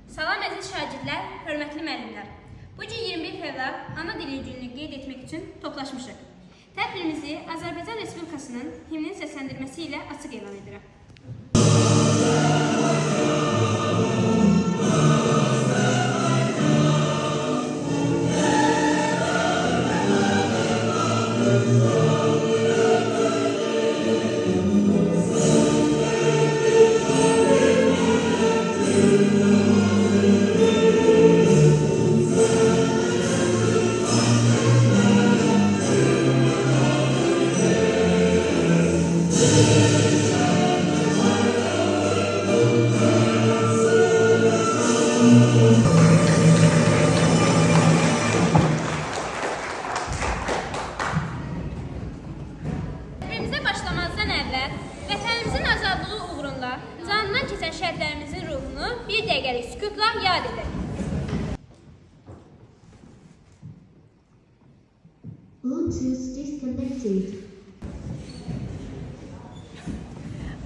Salam əziz şagirdlər, hörmətli müəllimlər. Bugün 21 fevral ana dili gününü qeyd etmək üçün toplaşmışıq. Tədbirimizi Azərbaycan Respublikasının himnin səsləndirməsi ilə açıq elan edirəm. Tədbirimizə başlamazdan əvvəl vətənimizin azadlığı uğrunda canından keçən şəhidlərimizin ruhunu bir dəqiqəlik sükutla yad edək. Bluetooth disconnected.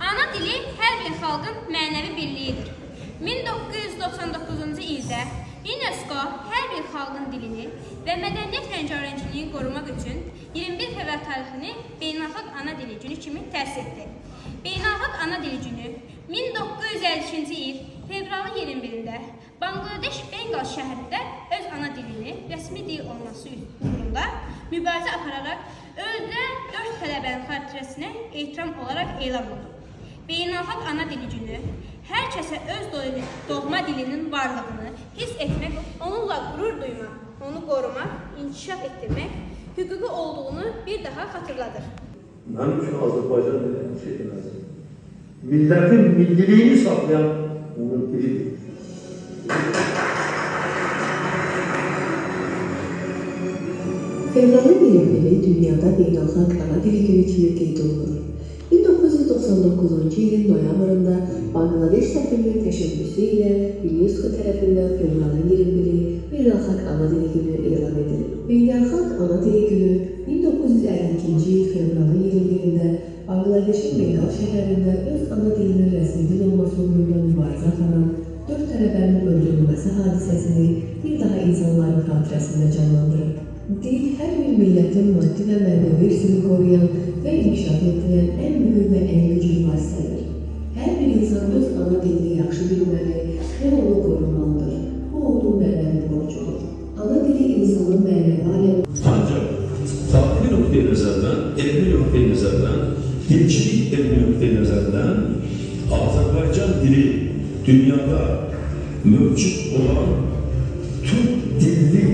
Ana dili hər bir xalqın mənəvi birliyidir. 1999-cu ildə UNESCO hər bir xalqın dilini və mədəniyyət rəngarəngliyini qorumaq üçün 21 fevral tarixini Beynəlxalq Ana Dili Günü kimi təsis etdi. Beynəlxalq Ana Dili Günü 1952-ci il fevralın 21-də Bangladeş Bengal şəhərində öz ana dilini rəsmi dil olması uğrunda mübarizə apararaq öldürən 4 tələbənin xatirəsinə ehtiram olaraq elan olundu. Beynəlxalq Ana Dili Günü hər kəsə öz doğma dilinin varlığını hiss etmək, onunla qürur duymaq, onu qorumaq, inkişaf etdirmək hüququ olduğunu bir daha xatırladır. Mənim üçün Azərbaycan dili şey deməzdir. Millətin milliliyini saxlayan onun dilidir. Fevralın 21-i dünyada Beynəlxalq Ana Dili Günü kimi qeyd olunur. 1999-cu ilin noyabrında Bangladeş səfirinin təşəbbüsü ilə UNESCO tərəfindən fevralın 21-i Beynəlxalq Ana Dili Günü elan edilir. Beynəlxalq Ana Dili Günü 1952-ci il fevralın 21-də Bangladeşin Bengal şəhərində öz ana dilinin rəsmi dil olması uğrunda mübarizə aparan 4 tələbənin öldürülməsi hadisəsini bir daha insanların xatirəsində canlandırır. Dil hər bir millətin maddi və mənəvi irsini qoruyan və inkişaf etdirən ən böyük və ən güclü vasitədir. Hər bir insan öz ana dilini yaxşı bilməli və onu qorumalıdır. Bu onun mənəvi borcudur. Ana dili insanın mənəvi aləmi. Ancaq tarixi nöqteyi nəzərdən, elmi nöqteyi nəzərdən, dilçilik elmi nöqteyi nəzərdən Azərbaycan dili dünyada mövcud olan Türk dilli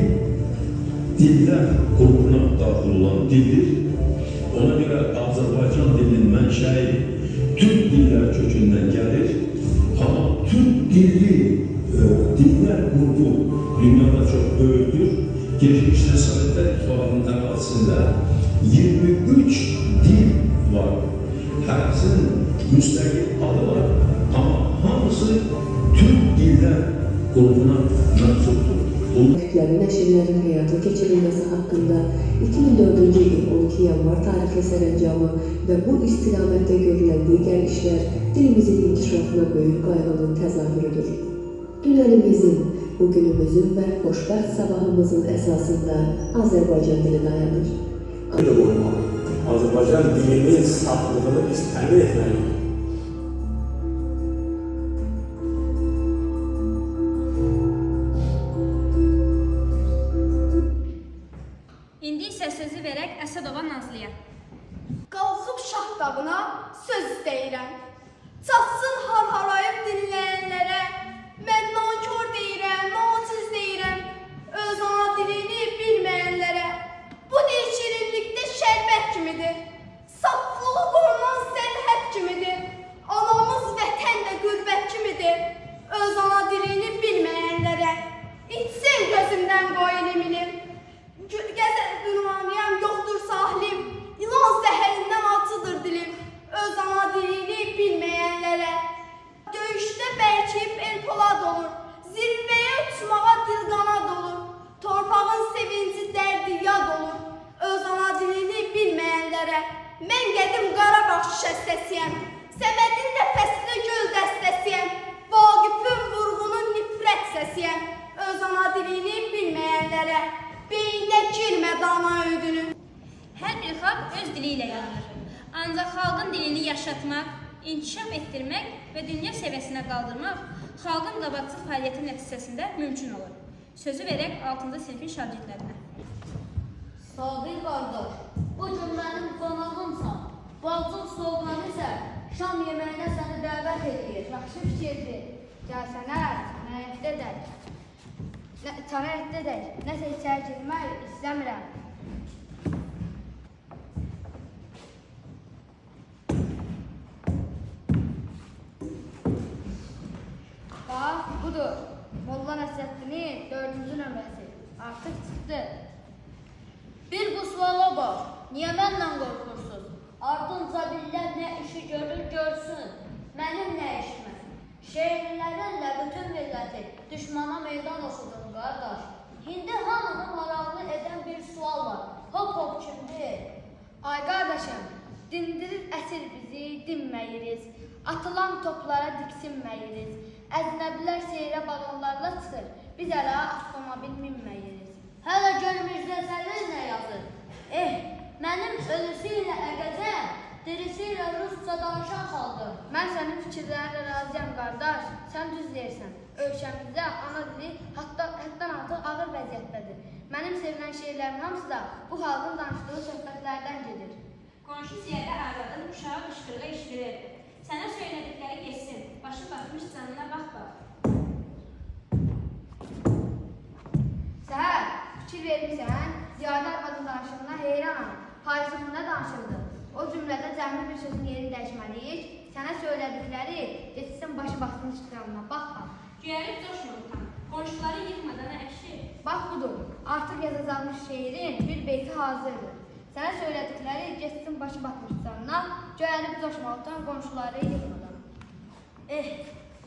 diller grubuna daxil olan dildir. Ona görə Azərbaycan dilinin mənşəyi Türk dillər kökündən gəlir. Amma Türk dilli diller grubu dünyada çox böyükdür. Geçmişdə Sovetlər İttifaqının ərazisində 23 dil var. Həmsinin müstəqil adı var. Amma hamısı Türk diller grubuna mənsubdur. Kütləvi nəşrlərin həyata keçirilməsi haqqında 2004-cü il 12 yanvar tarixli sərəncamı və bu istiqamətdə görülən digər işlər dilimizin inkişafına böyük qayğının təzahürüdür. Dünənimizin, bugünümüzün və xoşbəxt sabahımızın əsasında Azərbaycan dili dayanır. Azərbaycan dilinin saflığını biz təmin etməliyik. İndi isə sözü verək Əsədova Nazlıya. Qalxıb şah dağına söz istəyirəm. Çatsın har-harayıb dinləyənlərə, mən nankor deyirəm, naciz deyirəm, öz ana dilini bilməyənlərə. Bu dil şirinlikdə şərbət kimidir, saflığı qorunan sərhəd kimidir, anamız vətən də qürbət kimidir, öz ana dilini bilməyənlərə. İçsin gözümdən qoy ilimini. Gəzər dünyaniyəm, yoxdur sahilim, İlan zəhərindən acıdır dilim, öz ana dilini bilməyənlərə. Döyüşdə bərkiyib el polad olur, zirvəyə uçmağa dil qanad olur, torpağın sevinci dərdi yad olur, öz ana dilini bilməyənlərə. Mən qədim Qarabağ şəstəsiyəm, Səmədin nəfəsini göl dəstəsiyəm, Vaqifin vurğunun nifrət inkişaf etdirmək və dünya səviyyəsinə qaldırmaq xalqın qabaqcıl fəaliyyəti nəticəsində mümkün olur. Sözü verək 6-cı sinifin şagirdlərinə. Sabir qardaş, bu gün mənim qonağımsan. Bacım soğuqlan isə şam yeməyinə səni dəvət edir. Yaxşı fikirdir. Gəlsənə, sənə həddə edək. Sənə həddə edək. Nəsə içəri girmək istəmirəm. Bax, budur. Molla Nəsrəddinin 4-cü nömrəsi. Artıq çıxdı. Bir bu suala bax, niyə məndən qorxursunuz? Ardınca billər nə işi görür görsün. Mənim nə işimə? Şeirlərinlə bütün milləti düşmana meydan oxudum qardaş. İndi hamını maraqlı edən bir sual var. Hop hop kimdir? Ay qardaşım, dindirir əsir bizi, dinməyiriz. Atılan toplara diksinməyiriz. Əcnəbilər seyrə balonlarla çıxır. Biz hələ avtomobil minməyiriz. Hələ görmüzləsələr nə yazır? Mənim ölüsü ilə əqəcəm, dirisi ilə rusca danışan xalqım. Mən sənin fikirlərinlə razıyam qardaş. Sən düz deyirsən. Ölkəmizdə ana dili həddən artıq ağır vəziyyətdədir. Mənim sevilən şeirlərin hamısı da bu xalqın danışdığı söhbətlərdən gedir. Qonşu ziyədə arvadın uşağı qışqırığı eşidilir. Sənə söylədikləri geçsin, başı batmış canına bax bax. Səhər, fikir vermirsən, ziyadə arvadın danışığına heyranam. Payızımında danışırdı. O cümlədə cəmli bir sözün yerini dəyişməliyik. Sənə söylədikləri geçsin başı batmış canına bax bax. Güyərib coşmurtan, qonşuları yıxmadan əşi. Bax budur, artıq yazacaqmış şeirin bir beyti hazırdır. Sənə söylədikləri geçsin başı batmış canına, göyərib coşmalıqdan qonşuları yıxmadan.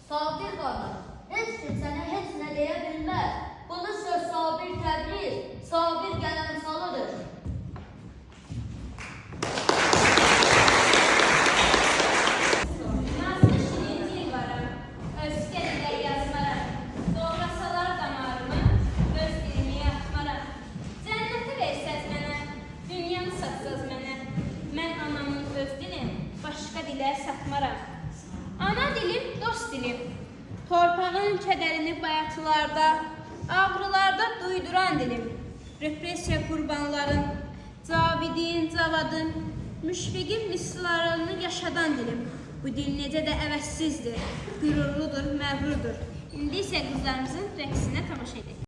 Sabir qardaş, heç kim sənə heç nə deyə bilməz. Bunu söz Sabir Təbriz, Sabir Qələmsalıdır. Nazlı şirin dil varam, öz istədilə yazmaram. Doğrasalar damarımı, öz dilimi yaxmaram. Cənnəti versəz mənə, dünyanı satsaz mənə. Mən anamın öz dilim, başqa dilə satmaram. Ana dilim, dost dilim. Torpağın kədərini bayatılarda, ağrılarda duyduran dilim. Repressiya qurbanların, Cavidin, Cavadın, Müşfiqin misralarını yaşadan dilim. Bu dil necə də əvəzsizdir, qürurludur, məğrurdur. İndi isə qızlarımızın rəqsinə tamaşa edək.